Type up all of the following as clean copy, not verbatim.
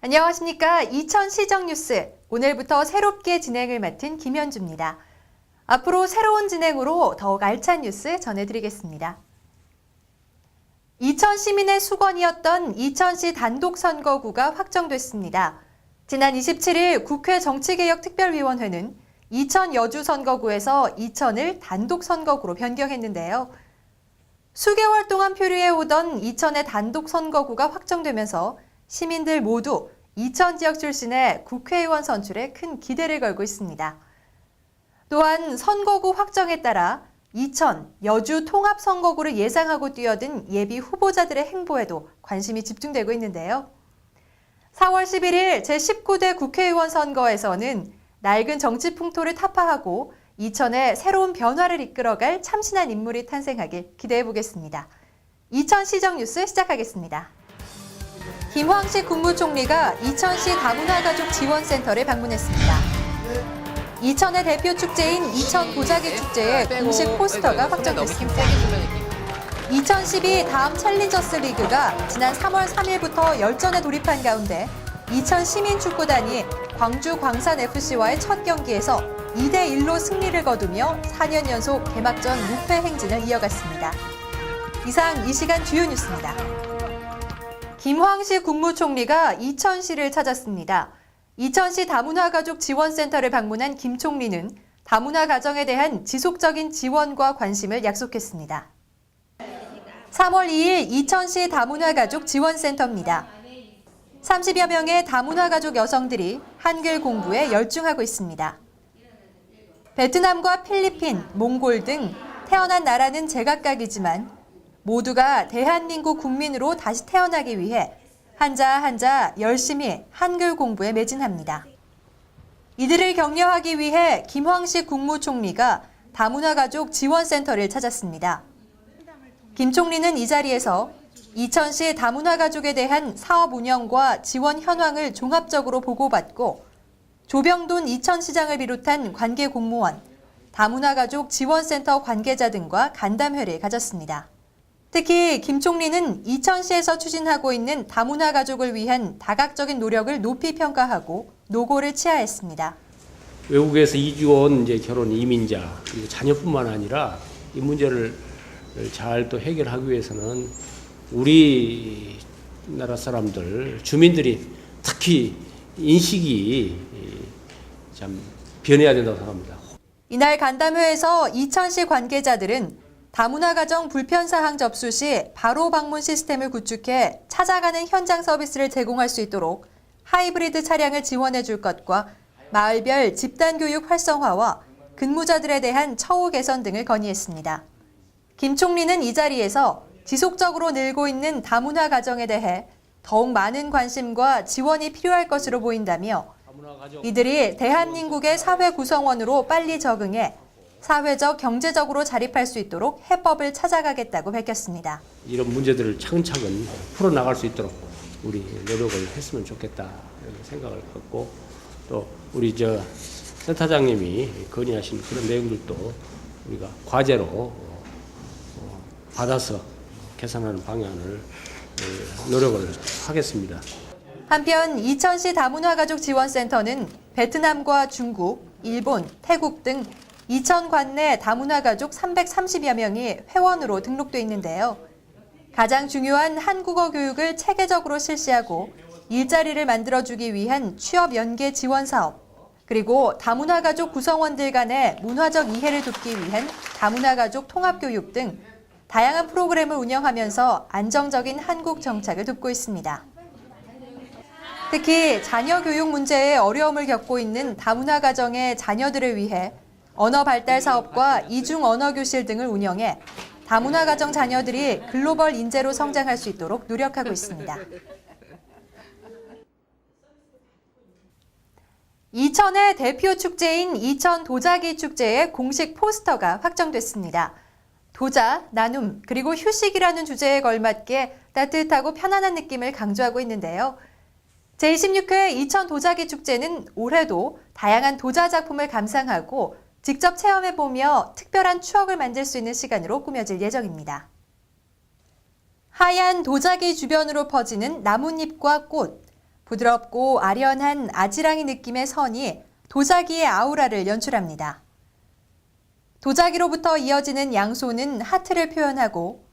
안녕하십니까. 이천 시정 뉴스. 오늘부터 새롭게 진행을 맡은 김현주입니다. 앞으로 새로운 진행으로 더욱 알찬 뉴스 전해드리겠습니다. 이천 시민의 수건이었던 이천시 단독선거구가 확정됐습니다. 지난 27일 국회 정치개혁특별위원회는 이천 여주선거구에서 이천을 단독선거구로 변경했는데요. 수개월 동안 표류해오던 이천의 단독선거구가 확정되면서 시민들 모두 이천 지역 출신의 국회의원 선출에 큰 기대를 걸고 있습니다. 또한 선거구 확정에 따라 이천, 여주 통합선거구를 예상하고 뛰어든 예비 후보자들의 행보에도 관심이 집중되고 있는데요. 4월 11일 제19대 국회의원 선거에서는 낡은 정치 풍토를 타파하고 이천의 새로운 변화를 이끌어갈 참신한 인물이 탄생하길 기대해보겠습니다. 이천 시정 뉴스 시작하겠습니다. 김황식 국무총리가 이천시 다문화가족 지원센터를 방문했습니다. 이천의 대표 축제인 이천 도자기 축제의 공식 포스터가 확정됐습니다. 2012 다음 챌린저스 리그가 지난 3월 3일부터 열전에 돌입한 가운데 이천 시민축구단이 광주 광산FC와의 첫 경기에서 2대1로 승리를 거두며 4년 연속 개막전 무패 행진을 이어갔습니다. 이상 이 시간 주요 뉴스입니다. 김황식 국무총리가 이천시를 찾았습니다. 이천시 다문화가족 지원센터를 방문한 김 총리는 다문화 가정에 대한 지속적인 지원과 관심을 약속했습니다. 3월 2일 이천시 다문화가족 지원센터입니다. 30여 명의 다문화가족 여성들이 한글 공부에 열중하고 있습니다. 베트남과 필리핀, 몽골 등 태어난 나라는 제각각이지만 모두가 대한민국 국민으로 다시 태어나기 위해 한자 한자 열심히 한글 공부에 매진합니다. 이들을 격려하기 위해 김황식 국무총리가 다문화가족 지원센터를 찾았습니다. 김 총리는 이 자리에서 이천시 다문화가족에 대한 사업 운영과 지원 현황을 종합적으로 보고받고 조병돈 이천시장을 비롯한 관계 공무원, 다문화가족 지원센터 관계자 등과 간담회를 가졌습니다. 특히 김 총리는 이천시에서 추진하고 있는 다문화 가족을 위한 다각적인 노력을 높이 평가하고 노고를 치하했습니다. 외국에서 이주 온 결혼 이민자 그리고 자녀뿐만 아니라 이 문제를 잘 또 해결하기 위해서는 우리나라 사람들 주민들이 특히 인식이 참 변해야 된다고 생각합니다. 이날 간담회에서 이천시 관계자들은 다문화 가정 불편 사항 접수 시 바로 방문 시스템을 구축해 찾아가는 현장 서비스를 제공할 수 있도록 하이브리드 차량을 지원해 줄 것과 마을별 집단 교육 활성화와 근무자들에 대한 처우 개선 등을 건의했습니다. 김 총리는 이 자리에서 지속적으로 늘고 있는 다문화 가정에 대해 더욱 많은 관심과 지원이 필요할 것으로 보인다며 이들이 대한민국의 사회 구성원으로 빨리 적응해 사회적, 경제적으로 자립할 수 있도록 해법을 찾아가겠다고 밝혔습니다. 이런 문제들을 차근차근 풀어나갈 수 있도록 우리 노력을 했으면 좋겠다 이런 생각을 갖고 또 우리 센터장님이 건의하신 그런 내용들도 우리가 과제로 받아서 개선하는 방향을 노력을 하겠습니다. 한편 이천시 다문화가족 지원센터는 베트남과 중국, 일본, 태국 등 이천 관내 다문화가족 330여 명이 회원으로 등록돼 있는데요. 가장 중요한 한국어 교육을 체계적으로 실시하고 일자리를 만들어주기 위한 취업 연계 지원 사업, 그리고 다문화가족 구성원들 간의 문화적 이해를 돕기 위한 다문화가족 통합교육 등 다양한 프로그램을 운영하면서 안정적인 한국 정착을 돕고 있습니다. 특히 자녀 교육 문제에 어려움을 겪고 있는 다문화 가정의 자녀들을 위해 언어 발달 사업과 이중 언어 교실 등을 운영해 다문화 가정 자녀들이 글로벌 인재로 성장할 수 있도록 노력하고 있습니다. 이천의 대표 축제인 이천 도자기 축제의 공식 포스터가 확정됐습니다. 도자, 나눔, 그리고 휴식이라는 주제에 걸맞게 따뜻하고 편안한 느낌을 강조하고 있는데요. 제26회 이천 도자기 축제는 올해도 다양한 도자 작품을 감상하고 직접 체험해보며 특별한 추억을 만들 수 있는 시간으로 꾸며질 예정입니다. 하얀 도자기 주변으로 퍼지는 나뭇잎과 꽃, 부드럽고 아련한 아지랑이 느낌의 선이 도자기의 아우라를 연출합니다. 도자기로부터 이어지는 양손은 하트를 표현하고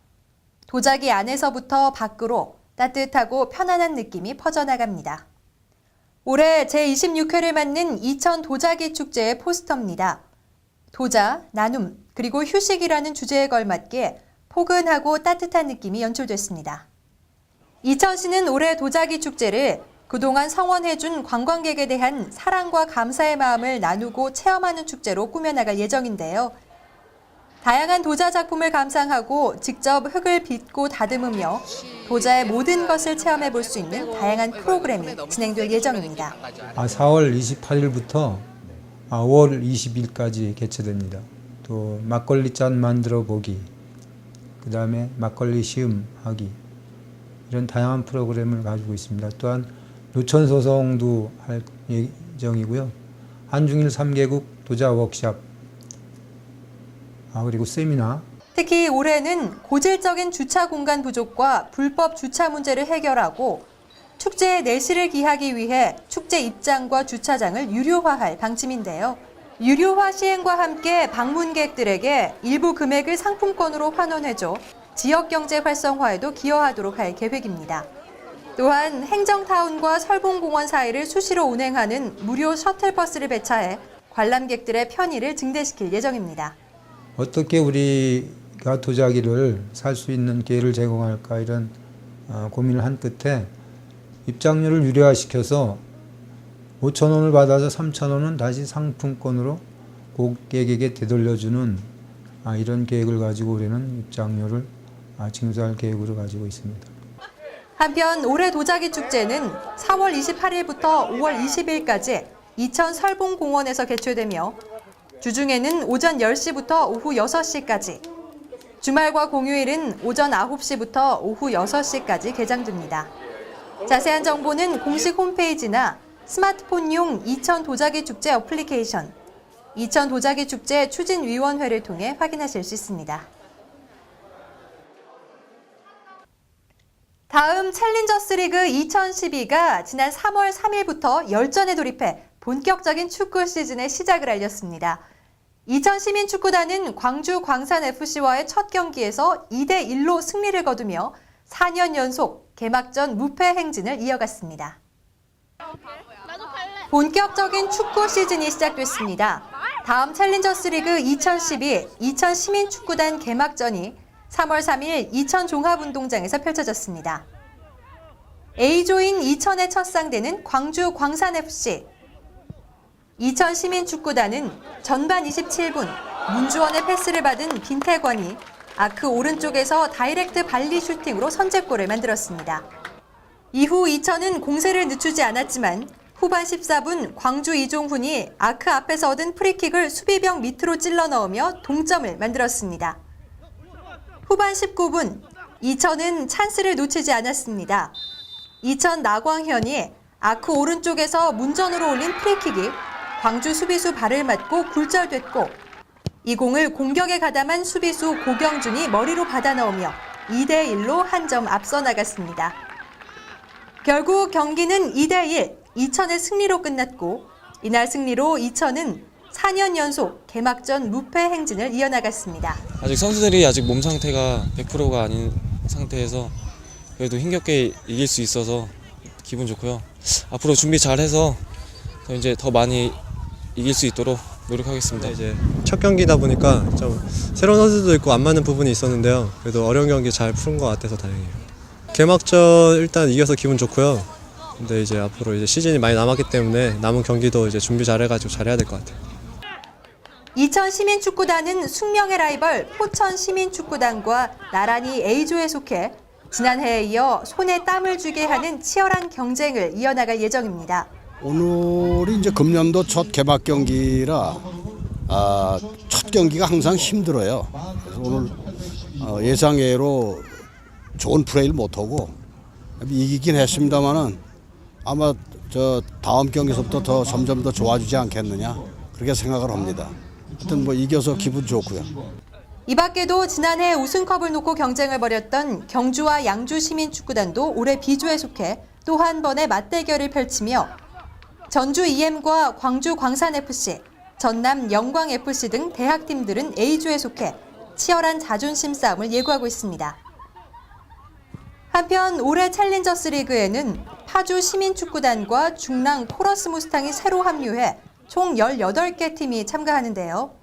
도자기 안에서부터 밖으로 따뜻하고 편안한 느낌이 퍼져나갑니다. 올해 제26회를 맞는 이천 도자기 축제의 포스터입니다. 도자, 나눔, 그리고 휴식이라는 주제에 걸맞게 포근하고 따뜻한 느낌이 연출됐습니다. 이천시는 올해 도자기 축제를 그동안 성원해준 관광객에 대한 사랑과 감사의 마음을 나누고 체험하는 축제로 꾸며나갈 예정인데요. 다양한 도자 작품을 감상하고 직접 흙을 빚고 다듬으며 도자의 모든 것을 체험해 볼 수 있는 다양한 프로그램이 진행될 예정입니다. 4월 28일부터 5월 20일까지 개최됩니다. 또 막걸리 잔 만들어 보기, 그 다음에 막걸리 시음하기, 이런 다양한 프로그램을 가지고 있습니다. 또한 노천 소송도 할 예정이고요. 한중일 3개국 도자 워크샵, 그리고 세미나. 특히 올해는 고질적인 주차 공간 부족과 불법 주차 문제를 해결하고 축제의 내실을 기하기 위해 축제 입장과 주차장을 유료화할 방침인데요. 유료화 시행과 함께 방문객들에게 일부 금액을 상품권으로 환원해줘 지역경제 활성화에도 기여하도록 할 계획입니다. 또한 행정타운과 설봉공원 사이를 수시로 운행하는 무료 셔틀버스를 배차해 관람객들의 편의를 증대시킬 예정입니다. 어떻게 우리가 도자기를 살 수 있는 기회를 제공할까, 이런 고민을 한 끝에 입장료를 유료화시켜서 5,000원을 받아서 3,000원은 다시 상품권으로 고객에게 되돌려주는 이런 계획을 가지고 올해는 입장료를 징수할 계획으로 가지고 있습니다. 한편 올해 도자기 축제는 4월 28일부터 5월 20일까지 이천 설봉공원에서 개최되며 주중에는 오전 10시부터 오후 6시까지, 주말과 공휴일은 오전 9시부터 오후 6시까지 개장됩니다. 자세한 정보는 공식 홈페이지나 스마트폰용 이천 도자기 축제 어플리케이션, 이천 도자기 축제 추진위원회를 통해 확인하실 수 있습니다. 다음 챌린저스 리그 2012가 지난 3월 3일부터 열전에 돌입해 본격적인 축구 시즌의 시작을 알렸습니다. 이천 시민축구단은 광주 광산FC와의 첫 경기에서 2대1로 승리를 거두며 4년 연속 개막전 무패 행진을 이어갔습니다. 본격적인 축구 시즌이 시작됐습니다. 다음 챌린저스 리그 2012 이천 시민축구단 개막전이 3월 3일 이천 종합운동장에서 펼쳐졌습니다. A조인 이천의 첫 상대는 광주 광산FC. 이천 시민축구단은 전반 27분 문주원의 패스를 받은 김태권이 아크 오른쪽에서 다이렉트 발리 슈팅으로 선제골을 만들었습니다. 이후 이천은 공세를 늦추지 않았지만 후반 14분 광주 이종훈이 아크 앞에서 얻은 프리킥을 수비벽 밑으로 찔러 넣으며 동점을 만들었습니다. 후반 19분 이천은 찬스를 놓치지 않았습니다. 이천 나광현이 아크 오른쪽에서 문전으로 올린 프리킥이 광주 수비수 발을 맞고 굴절됐고 이 공을 공격에 가담한 수비수 고경준이 머리로 받아 넣으며 2대1로 한 점 앞서 나갔습니다. 결국 경기는 2대1, 이천의 승리로 끝났고 이날 승리로 이천은 4년 연속 개막전 무패 행진을 이어나갔습니다. 아직 선수들이 아직 몸 상태가 100%가 아닌 상태에서 그래도 힘겹게 이길 수 있어서 기분 좋고요. 앞으로 준비 잘해서 이제 더 많이 이길 수 있도록 노력하겠습니다. 이제 첫 경기다 보니까 좀 새로운 선수도 있고 안 맞는 부분이 있었는데요. 그래도 어려운 경기 잘 푼 것 같아서 다행이에요. 개막전 일단 이겨서 기분 좋고요. 근데 이제 앞으로 이제 시즌이 많이 남았기 때문에 남은 경기도 이제 준비 잘해가지고 잘해야 될 것 같아요. 이천 시민축구단은 숙명의 라이벌 포천 시민축구단과 나란히 A조에 속해 지난해에 이어 손에 땀을 쥐게 하는 치열한 경쟁을 이어나갈 예정입니다. 오늘이 이제 금년도 첫 개막 경기라 첫 경기가 항상 힘들어요. 그래서 오늘 예상외로 좋은 플레이를 못하고 이기긴 했습니다만은 아마 저 다음 경기서부터 더 점점 더 좋아지지 않겠느냐 그렇게 생각을 합니다. 하여튼 뭐 이겨서 기분 좋고요. 이 밖에도 지난해 우승컵을 놓고 경쟁을 벌였던 경주와 양주 시민축구단도 올해 B조에 속해 또 한 번의 맞대결을 펼치며 전주 EM과 광주 광산FC, 전남 영광FC 등 대학팀들은 A조에 속해 치열한 자존심 싸움을 예고하고 있습니다. 한편 올해 챌린저스 리그에는 파주 시민축구단과 중랑 토러스 무스탕이 새로 합류해 총 18개 팀이 참가하는데요.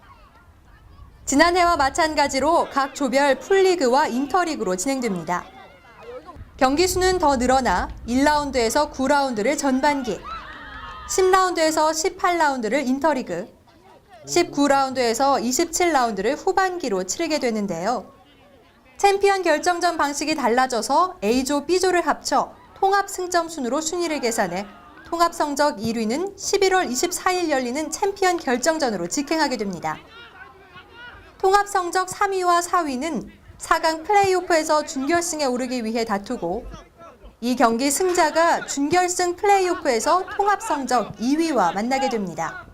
지난해와 마찬가지로 각 조별 풀리그와 인터리그로 진행됩니다. 경기 수는 더 늘어나 1라운드에서 9라운드를 전반기, 10라운드에서 18라운드를 인터리그, 19라운드에서 27라운드를 후반기로 치르게 되는데요. 챔피언 결정전 방식이 달라져서 A조, B조를 합쳐 통합 승점 순으로 순위를 계산해 통합 성적 1위는 11월 24일 열리는 챔피언 결정전으로 직행하게 됩니다. 통합 성적 3위와 4위는 4강 플레이오프에서 준결승에 오르기 위해 다투고 이 경기 승자가 준결승 플레이오프에서 통합 성적 2위와 만나게 됩니다.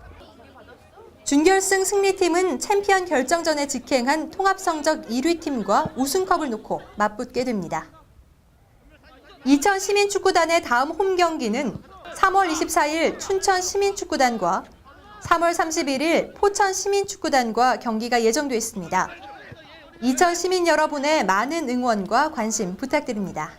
준결승 승리팀은 챔피언 결정전에 직행한 통합 성적 1위 팀과 우승컵을 놓고 맞붙게 됩니다. 이천 시민축구단의 다음 홈 경기는 3월 24일 춘천 시민축구단과 3월 31일 포천 시민축구단과 경기가 예정돼 있습니다. 이천 시민 여러분의 많은 응원과 관심 부탁드립니다.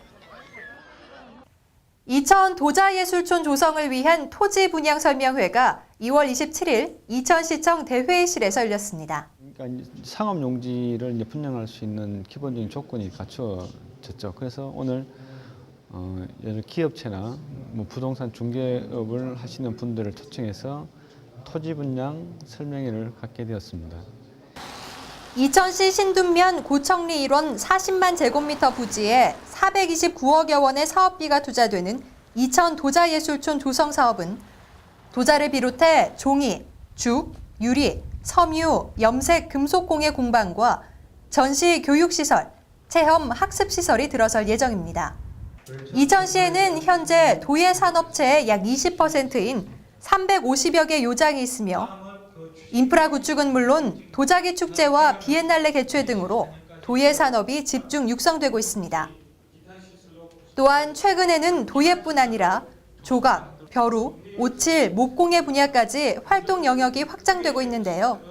이천 도자예술촌 조성을 위한 토지 분양 설명회가 2월 27일 이천시청 대회의실에서 열렸습니다. 그러니까 상업 용지를 이제 분양할 수 있는 기본적인 조건이 갖춰졌죠. 그래서 오늘 예를 기업체나 뭐 부동산 중개업을 하시는 분들을 초청해서 토지 분양 설명회를 갖게 되었습니다. 이천시 신둔면 고청리 일원 40만 제곱미터 부지에 429억여 원의 사업비가 투자되는 이천 도자예술촌 조성 사업은 도자를 비롯해 종이, 죽, 유리, 섬유, 염색, 금속 공예 공방과 전시 교육시설, 체험 학습시설이 들어설 예정입니다. 이천시에는 현재 도예 산업체의 약 20%인 350여 개 요장이 있으며 인프라 구축은 물론 도자기 축제와 비엔날레 개최 등으로 도예 산업이 집중 육성되고 있습니다. 또한 최근에는 도예뿐 아니라 조각, 벼루, 오칠, 목공예 분야까지 활동 영역이 확장되고 있는데요.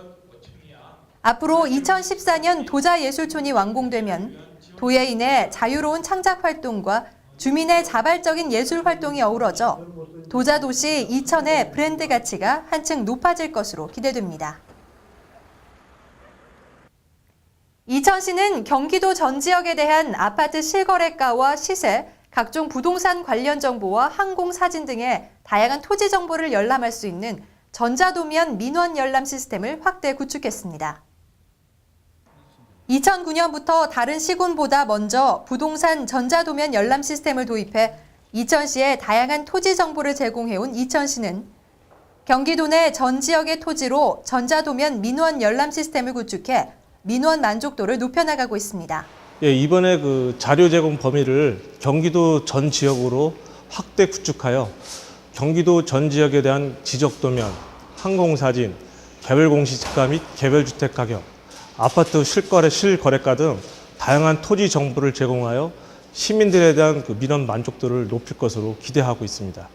앞으로 2014년 도자예술촌이 완공되면 도예인의 자유로운 창작 활동과 주민의 자발적인 예술 활동이 어우러져 도자도시 이천의 브랜드 가치가 한층 높아질 것으로 기대됩니다. 이천시는 경기도 전 지역에 대한 아파트 실거래가와 시세, 각종 부동산 관련 정보와 항공 사진 등의 다양한 토지 정보를 열람할 수 있는 전자도면 민원 열람 시스템을 확대 구축했습니다. 2009년부터 다른 시군보다 먼저 부동산 전자도면 열람 시스템을 도입해 이천시에 다양한 토지 정보를 제공해온 이천시는 경기도 내 전 지역의 토지로 전자도면 민원 열람 시스템을 구축해 민원 만족도를 높여나가고 있습니다. 예, 이번에 그 자료 제공 범위를 경기도 전 지역으로 확대 구축하여 경기도 전 지역에 대한 지적도면, 항공사진, 개별 공시지가 및 개별 주택 가격, 아파트 실거래, 실거래가 등 다양한 토지 정보를 제공하여 시민들에 대한 그 민원 만족도를 높일 것으로 기대하고 있습니다.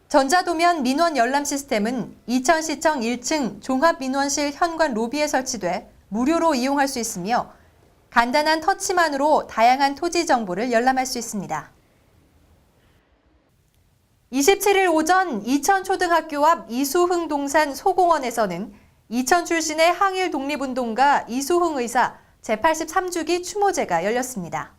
전자도면 민원 열람 시스템은 이천시청 1층 종합민원실 현관 로비에 설치돼 무료로 이용할 수 있으며 간단한 터치만으로 다양한 토지 정보를 열람할 수 있습니다. 27일 오전 이천초등학교 앞 이수흥 동산 소공원에서는 이천 출신의 항일 독립운동가 이수흥 의사 제83주기 추모제가 열렸습니다.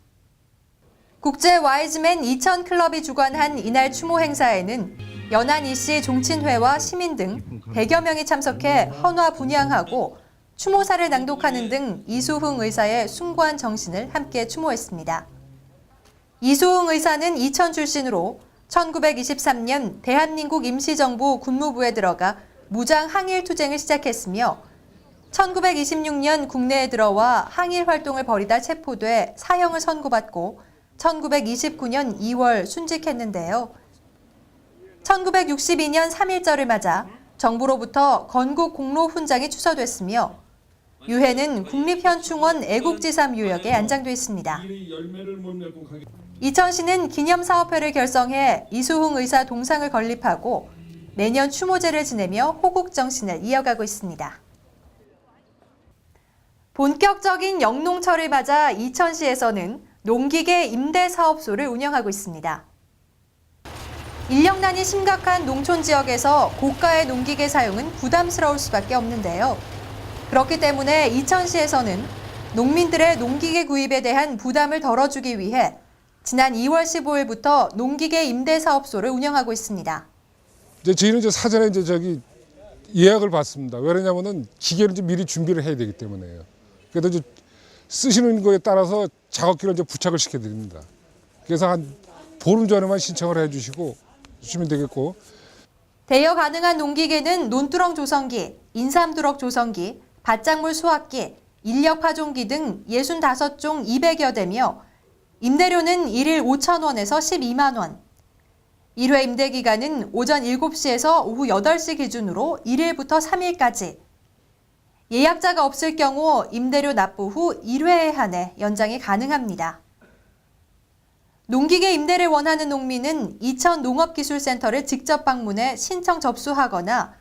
국제 와이즈맨 이천 클럽이 주관한 이날 추모 행사에는 연안 이씨 종친회와 시민 등 100여 명이 참석해 헌화 분향하고 추모사를 낭독하는 등 이수흥 의사의 숭고한 정신을 함께 추모했습니다. 이수흥 의사는 이천 출신으로 1923년 대한민국 임시정부 군무부에 들어가 무장 항일 투쟁을 시작했으며 1926년 국내에 들어와 항일 활동을 벌이다 체포돼 사형을 선고받고 1929년 2월 순직했는데요. 1962년 3.1절을 맞아 정부로부터 건국 공로 훈장이 추서됐으며 유해는 국립현충원 애국지삼 유역에 안장돼 있습니다. 이천시는 기념사업회를 결성해 이수흥 의사 동상을 건립하고 매년 추모제를 지내며 호국정신을 이어가고 있습니다. 본격적인 영농철을 맞아 이천시에서는 농기계 임대사업소를 운영하고 있습니다. 인력난이 심각한 농촌 지역에서 고가의 농기계 사용은 부담스러울 수밖에 없는데요. 그렇기 때문에 이천시에서는 농민들의 농기계 구입에 대한 부담을 덜어주기 위해 지난 2월 15일부터 농기계 임대사업소를 운영하고 있습니다. 저희는 사전에 예약을 받습니다. 왜냐하면은 기계를 미리 준비를 해야 되기 때문에요. 그래서 쓰시는 거에 따라서 작업기를 부착을 시켜드립니다. 그래서 한 보름 전에만 신청을 해주시고 주시면 되겠고. 대여 가능한 농기계는 논두렁 조성기, 인삼두럭 조성기, 밭작물 수확기, 인력 파종기 등 65종 200여 대며 임대료는 1일 5,000원에서 12만 원. 1회 임대 기간은 오전 7시에서 오후 8시 기준으로 1일부터 3일까지. 예약자가 없을 경우 임대료 납부 후 1회에 한해 연장이 가능합니다. 농기계 임대를 원하는 농민은 이천 농업기술센터를 직접 방문해 신청 접수하거나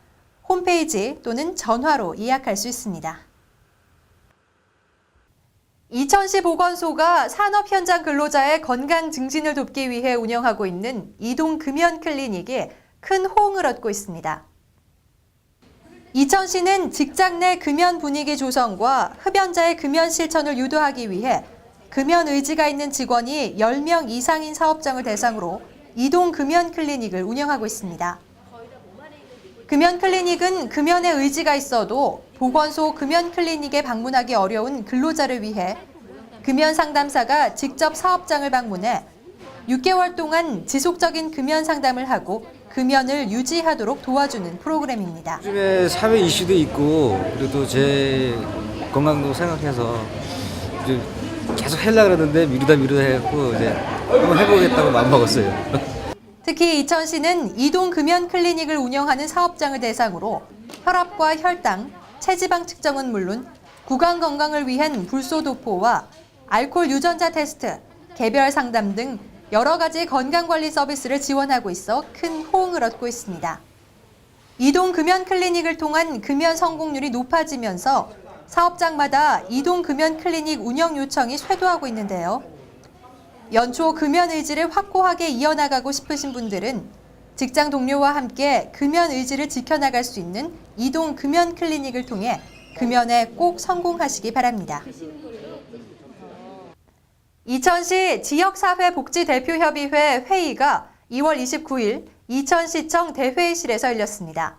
홈페이지 또는 전화로 예약할 수 있습니다. 이천시 보건소가 산업 현장 근로자의 건강 증진을 돕기 위해 운영하고 있는 이동 금연 클리닉이 큰 호응을 얻고 있습니다. 이천시는 직장 내 금연 분위기 조성과 흡연자의 금연 실천을 유도하기 위해 금연 의지가 있는 직원이 10명 이상인 사업장을 대상으로 이동 금연 클리닉을 운영하고 있습니다. 금연 클리닉은 금연에 의지가 있어도 보건소 금연 클리닉에 방문하기 어려운 근로자를 위해 금연 상담사가 직접 사업장을 방문해 6개월 동안 지속적인 금연 상담을 하고 금연을 유지하도록 도와주는 프로그램입니다. 요즘에 사회 이슈도 있고 그래도 제 건강도 생각해서 이제 계속 하려고 그러는데 미루다 해갖고 이제 한번 해보겠다고 마음먹었어요. 특히 이천시는 이동 금연 클리닉을 운영하는 사업장을 대상으로 혈압과 혈당, 체지방 측정은 물론 구강 건강을 위한 불소 도포와 알코올 유전자 테스트, 개별 상담 등 여러 가지 건강관리 서비스를 지원하고 있어 큰 호응을 얻고 있습니다. 이동 금연 클리닉을 통한 금연 성공률이 높아지면서 사업장마다 이동 금연 클리닉 운영 요청이 쇄도하고 있는데요. 연초 금연 의지를 확고하게 이어나가고 싶으신 분들은 직장 동료와 함께 금연 의지를 지켜나갈 수 있는 이동 금연 클리닉을 통해 금연에 꼭 성공하시기 바랍니다. 이천시 지역사회복지대표협의회 회의가 2월 29일 이천시청 대회의실에서 열렸습니다.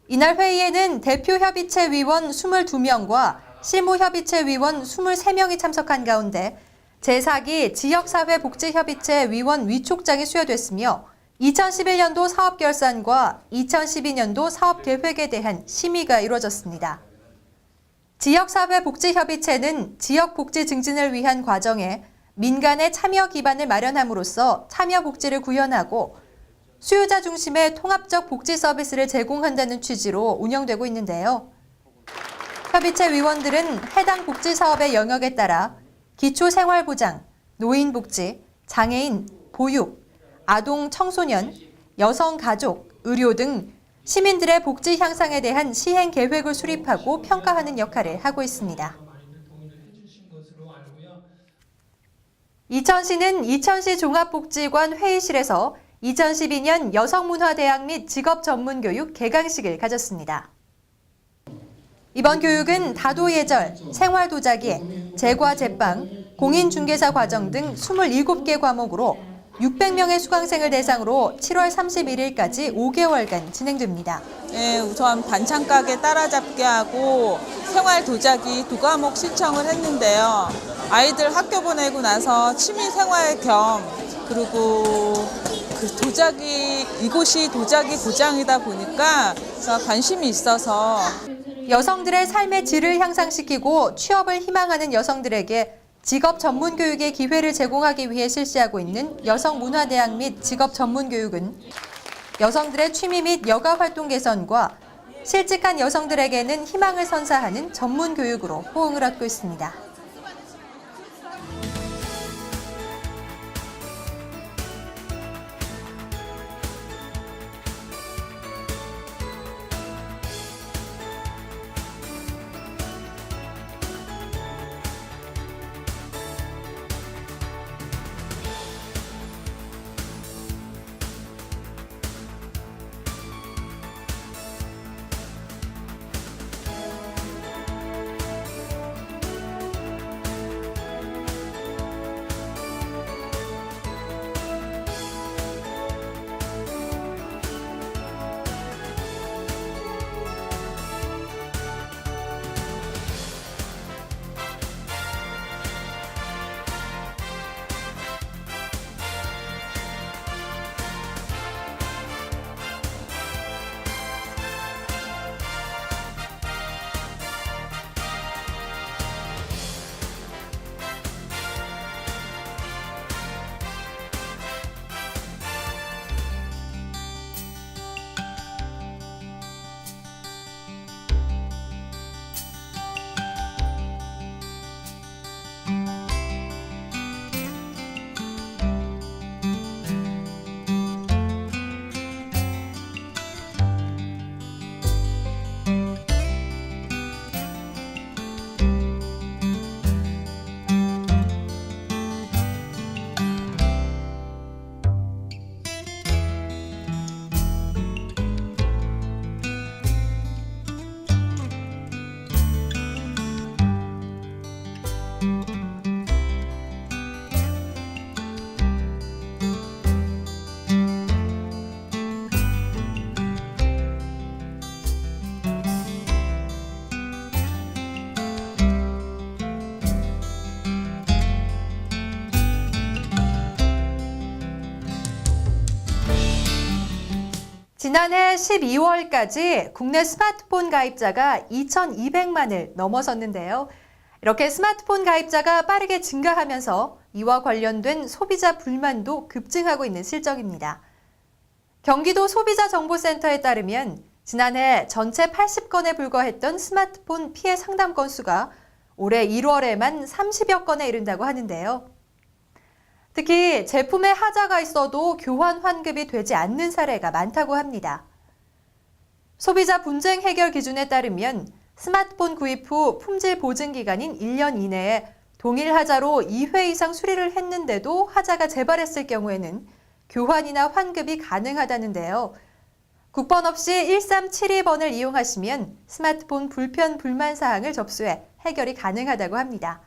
이날 회의에는 대표협의체 위원 22명과 실무협의체 위원 23명이 참석한 가운데 제4기 지역사회복지협의체 위원 위촉장이 수여됐으며 2011년도 사업결산과 2012년도 사업계획에 대한 심의가 이루어졌습니다. 지역사회복지협의체는 지역복지 증진을 위한 과정에 민간의 참여 기반을 마련함으로써 참여 복지를 구현하고 수요자 중심의 통합적 복지 서비스를 제공한다는 취지로 운영되고 있는데요. 협의체 위원들은 해당 복지 사업의 영역에 따라 기초생활보장, 노인복지, 장애인, 보육, 아동 청소년, 여성 가족, 의료 등 시민들의 복지 향상에 대한 시행 계획을 수립하고 평가하는 역할을 하고 있습니다. 이천시는 이천시 종합복지관 회의실에서 2012년 여성문화대학 및 직업전문교육 개강식을 가졌습니다. 이번 교육은 다도예절, 생활도자기, 제과 제빵, 공인중개사 과정 등 27개 과목으로 600명의 수강생을 대상으로 7월 31일까지 5개월간 진행됩니다. 네, 우선 반찬가게 따라잡기 하고 생활도자기 2과목 신청을 했는데요. 아이들 학교 보내고 나서 취미생활 겸 그리고 이곳이 도자기 고장이다 보니까 관심이 있어서 여성들의 삶의 질을 향상시키고 취업을 희망하는 여성들에게 직업 전문 교육의 기회를 제공하기 위해 실시하고 있는 여성문화대학 및 직업 전문 교육은 여성들의 취미 및 여가 활동 개선과 실직한 여성들에게는 희망을 선사하는 전문 교육으로 호응을 얻고 있습니다. 지난해 12월까지 국내 스마트폰 가입자가 2,200만을 넘어섰는데요. 이렇게 스마트폰 가입자가 빠르게 증가하면서 이와 관련된 소비자 불만도 급증하고 있는 실정입니다. 경기도 소비자정보센터에 따르면 지난해 전체 80건에 불과했던 스마트폰 피해 상담 건수가 올해 1월에만 30여 건에 이른다고 하는데요. 특히 제품에 하자가 있어도 교환 환급이 되지 않는 사례가 많다고 합니다. 소비자 분쟁 해결 기준에 따르면 스마트폰 구입 후 품질 보증 기간인 1년 이내에 동일 하자로 2회 이상 수리를 했는데도 하자가 재발했을 경우에는 교환이나 환급이 가능하다는데요. 국번 없이 1372번을 이용하시면 스마트폰 불편 불만 사항을 접수해 해결이 가능하다고 합니다.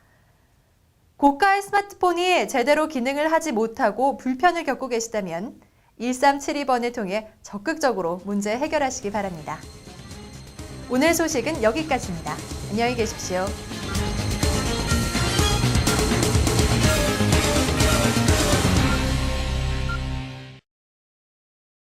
고가의 스마트폰이 제대로 기능을 하지 못하고 불편을 겪고 계시다면 1372번을 통해 적극적으로 문제 해결하시기 바랍니다. 오늘 소식은 여기까지입니다. 안녕히 계십시오.